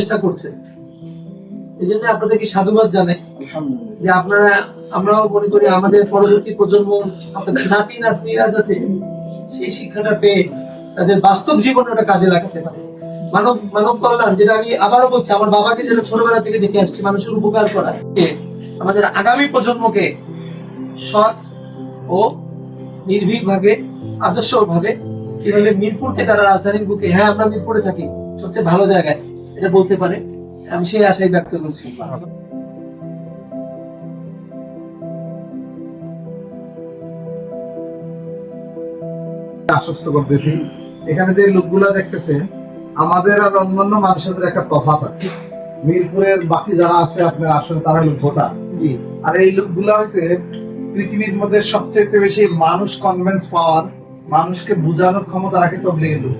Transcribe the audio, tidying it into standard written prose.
চেষ্টা করছে। এই জন্য আপনাদেরকে সাধুবাদ জানাই যে আপনারা, আমরাও মনে করি আমাদের পরবর্তী প্রজন্ম, আপনাদের নাতি নাতনিরা যাতে সেই শিক্ষাটা পেয়ে তাদের বাস্তব জীবনে ওটা কাজে লাগাতে পারে। মানব কল্যাণ, যেটা আমি আবারও বলছি, আমার বাবাকে যেটা ছোটবেলা থেকে দেখে আসছি, মানুষের উপকার করা, আমাদের আগামী প্রজন্মকে সৎ ও নির্ভীক ভাবে, আদর্শ ভাবে কিভাবে মিরপুরকে তারা রাজধানীর বুকে, হ্যাঁ আমরা মিরপুরে থাকি, সবচেয়ে ভালো জায়গায়, এটা বলতে পারে, আমি সেই আশাই ব্যক্ত করছি। আশ্বস্ত করতেছি, এখানে যে লোকগুলা দেখতেছেন, আমাদের আর অন্যান্য মানুষের একটা তফাৎ আছে। মিরপুরের বাকি যারা আছে আপনার আসলে তারা হলো ভোটার, আর এই লোকগুলা হচ্ছে পৃথিবীর মধ্যে সবচেয়ে বেশি মানুষ কনভিন্স পাওয়ার, মানুষকে বোঝানোর ক্ষমতা রাখে তবলিগের লোক।